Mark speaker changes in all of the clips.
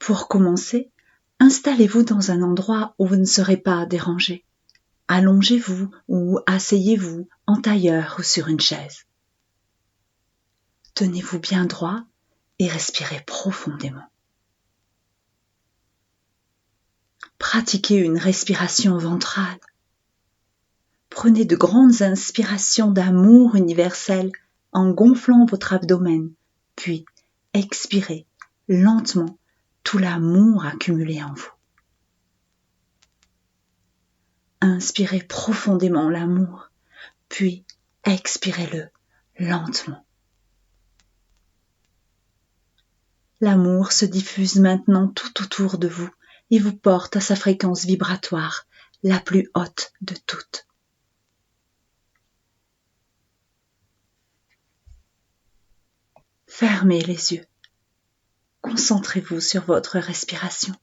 Speaker 1: Pour commencer, installez-vous dans un endroit où vous ne serez pas dérangé. Allongez-vous ou asseyez-vous en tailleur ou sur une chaise. Tenez-vous bien droit et respirez profondément. Pratiquez une respiration ventrale. Prenez de grandes inspirations d'amour universel en gonflant votre abdomen, puis expirez lentement tout l'amour accumulé en vous. Inspirez profondément l'amour, puis expirez-le lentement. L'amour se diffuse maintenant tout autour de vous et vous porte à sa fréquence vibratoire, la plus haute de toutes. Fermez les yeux. Concentrez-vous sur votre respiration.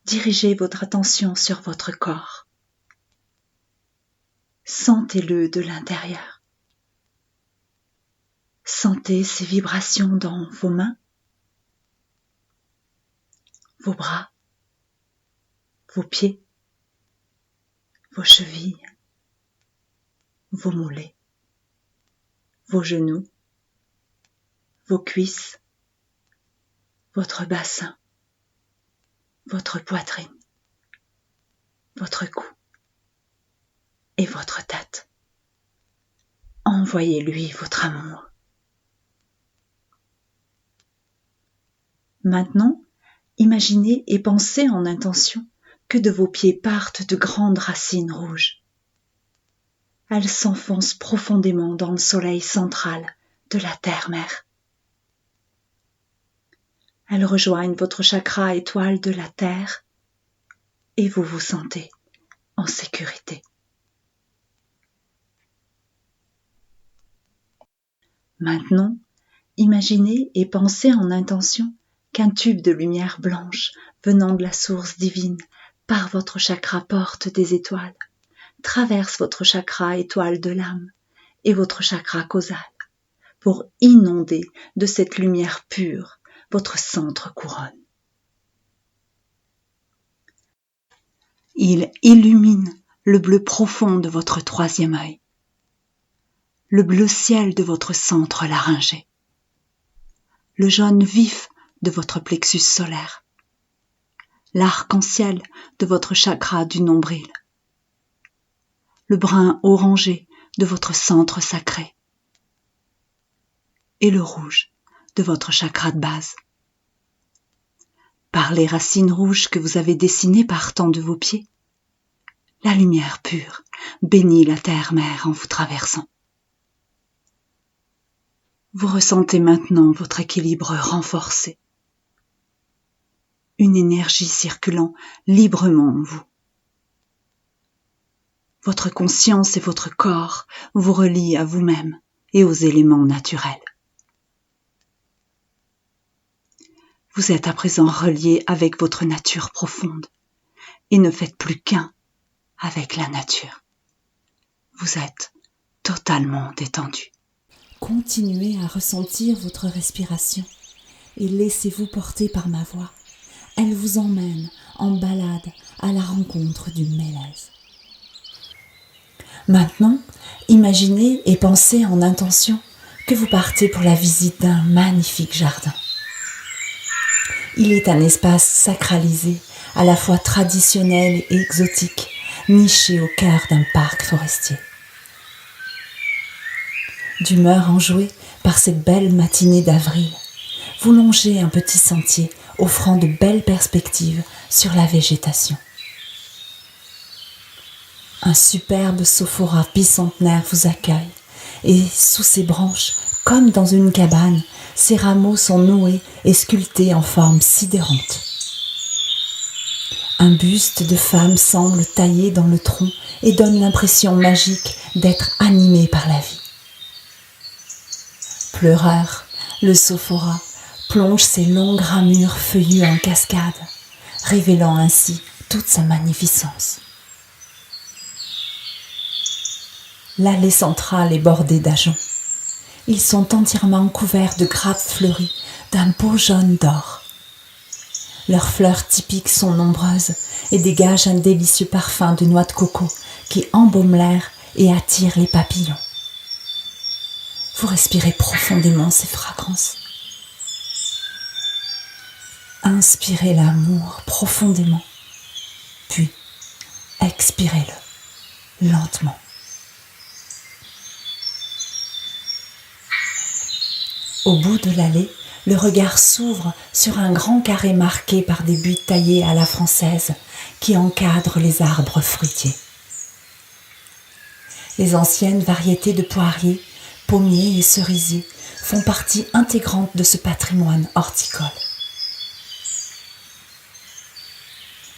Speaker 1: Dirigez votre attention sur votre corps. Sentez-le de l'intérieur. Sentez ces vibrations dans vos mains, vos bras, vos pieds, vos chevilles, vos mollets, vos genoux, vos cuisses, votre bassin, votre poitrine, votre cou et votre tête. Envoyez-lui votre amour. Maintenant, imaginez et pensez en intention que de vos pieds partent de grandes racines rouges. Elles s'enfoncent profondément dans le soleil central de la terre-mère. Elles rejoignent votre chakra étoile de la terre et vous vous sentez en sécurité. Maintenant, imaginez et pensez en intention qu'un tube de lumière blanche venant de la source divine par votre chakra porte des étoiles, traverse votre chakra étoile de l'âme et votre chakra causal pour inonder de cette lumière pure votre centre couronne. Il illumine le bleu profond de votre troisième œil, le bleu ciel de votre centre laryngé, le jaune vif de votre plexus solaire, l'arc-en-ciel de votre chakra du nombril, le brun orangé de votre centre sacré et le rouge de votre chakra de base. Par les racines rouges que vous avez dessinées partant de vos pieds, la lumière pure bénit la terre-mère en vous traversant. Vous ressentez maintenant votre équilibre renforcé, une énergie circulant librement en vous. Votre conscience et votre corps vous relient à vous-même et aux éléments naturels. Vous êtes à présent relié avec votre nature profonde et ne faites plus qu'un avec la nature. Vous êtes totalement détendu.
Speaker 2: Continuez à ressentir votre respiration et laissez-vous porter par ma voix. Elle vous emmène en balade à la rencontre du Mélèze. Maintenant, imaginez et pensez en intention que vous partez pour la visite d'un magnifique jardin. Il est un espace sacralisé, à la fois traditionnel et exotique, niché au cœur d'un parc forestier. D'humeur enjouée par cette belle matinée d'avril, vous longez un petit sentier offrant de belles perspectives sur la végétation. Un superbe sophora bicentenaire vous accueille et sous ses branches, comme dans une cabane, ses rameaux sont noués et sculptés en forme sidérante. Un buste de femme semble taillé dans le tronc et donne l'impression magique d'être animé par la vie. Pleureur, le sophora plonge ses longues ramures feuillues en cascade, révélant ainsi toute sa magnificence. L'allée centrale est bordée d'ajoncs. Ils sont entièrement couverts de grappes fleuries d'un beau jaune d'or Leurs fleurs typiques sont nombreuses et dégagent un délicieux parfum de noix de coco qui embaume l'air et attire les papillons. Vous respirez profondément ces fragrances. Inspirez l'amour profondément, puis expirez-le lentement. Au bout de l'allée, le regard s'ouvre sur un grand carré marqué par des buis taillés à la française qui encadrent les arbres fruitiers. Les anciennes variétés de poiriers, pommiers et cerisiers font partie intégrante de ce patrimoine horticole.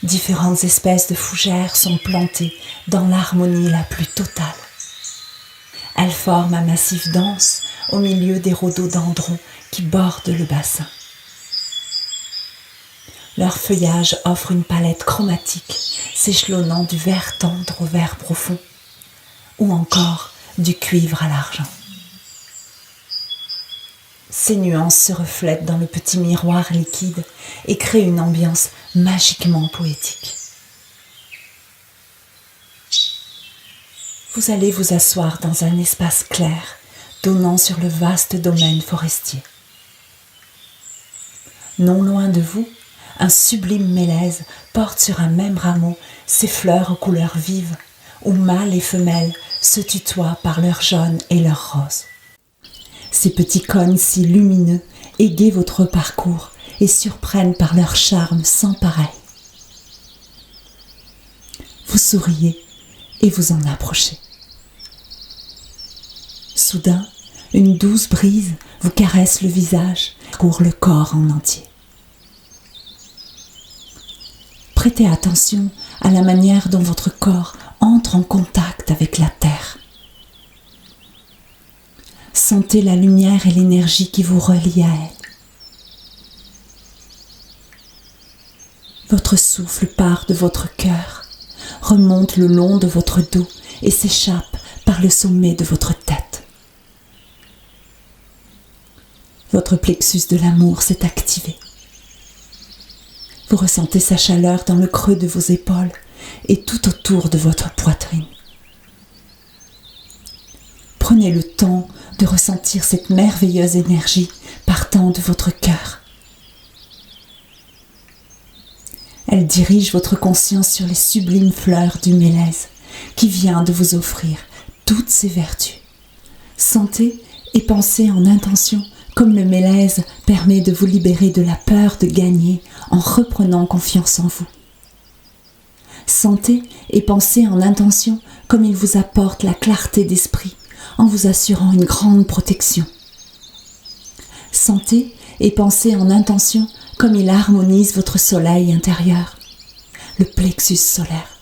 Speaker 2: Différentes espèces de fougères sont plantées dans l'harmonie la plus totale. Elles forment un massif dense au milieu des rhododendrons qui bordent le bassin. Leur feuillage offre une palette chromatique s'échelonnant du vert tendre au vert profond ou encore du cuivre à l'argent. Ces nuances se reflètent dans le petit miroir liquide et créent une ambiance magiquement poétique. Vous allez vous asseoir dans un espace clair donnant sur le vaste domaine forestier. Non loin de vous, un sublime mélèze porte sur un même rameau ses fleurs aux couleurs vives, où mâles et femelles se tutoient par leur jaune et leur rose. Ces petits cônes si lumineux égayent votre parcours et surprennent par leur charme sans pareil. Vous souriez et vous en approchez. Soudain, une douce brise vous caresse le visage, court le corps en entier. Prêtez attention à la manière dont votre corps entre en contact avec la terre. Sentez la lumière et l'énergie qui vous relient à elle. Votre souffle part de votre cœur, remonte le long de votre dos et s'échappe par le sommet de votre tête. Votre plexus de l'amour s'est activé. Vous ressentez sa chaleur dans le creux de vos épaules et tout autour de votre poitrine. Prenez le temps de ressentir cette merveilleuse énergie partant de votre cœur. Elle dirige votre conscience sur les sublimes fleurs du mélèze qui vient de vous offrir toutes ses vertus. Sentez et pensez en intention comme le mélèze permet de vous libérer de la peur de gagner en reprenant confiance en vous. Sentez et pensez en intention comme il vous apporte la clarté d'esprit en vous assurant une grande protection. Sentez et pensez en intention comme il harmonise votre soleil intérieur, le plexus solaire.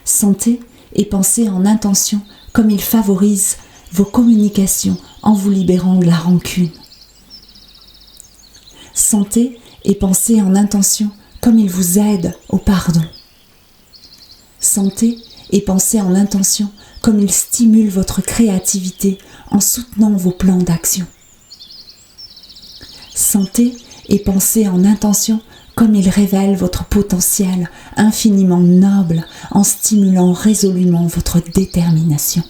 Speaker 2: Sentez et pensez en intention comme il favorise vos communications en vous libérant de la rancune. Sentez et pensez en intention comme il vous aide au pardon. Sentez et pensez en intention comme il stimule votre créativité en soutenant vos plans d'action. Sentez et pensez en intention comme il révèle votre potentiel infiniment noble en stimulant résolument votre détermination.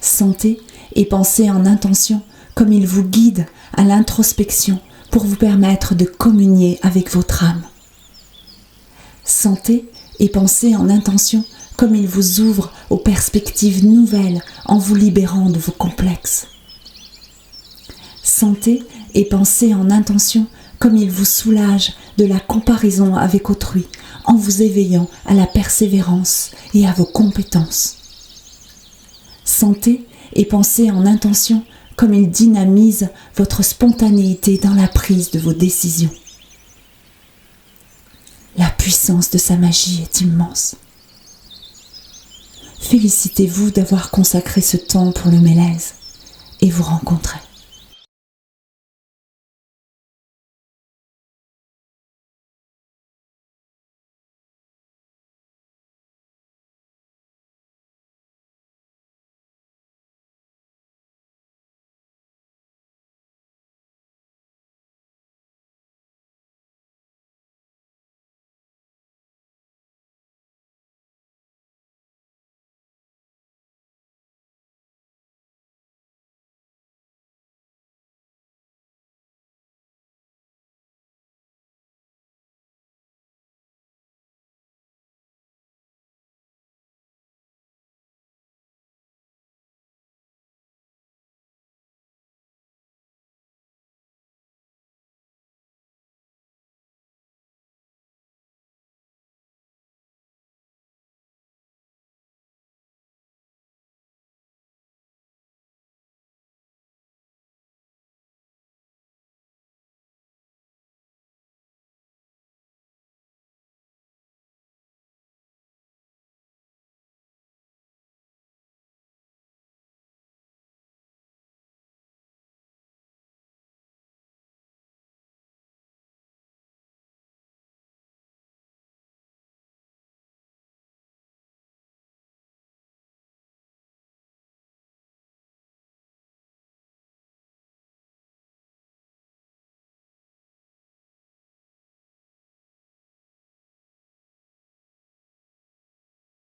Speaker 2: Sentez et pensez en intention comme il vous guide à l'introspection pour vous permettre de communier avec votre âme. Sentez et pensez en intention comme il vous ouvre aux perspectives nouvelles en vous libérant de vos complexes. Sentez et pensez en intention comme il vous soulage de la comparaison avec autrui en vous éveillant à la persévérance et à vos compétences. Sentez et pensez en intention comme il dynamise votre spontanéité dans la prise de vos décisions. La puissance de sa magie est immense. Félicitez-vous d'avoir consacré ce temps pour le mélèze et vous rencontrer.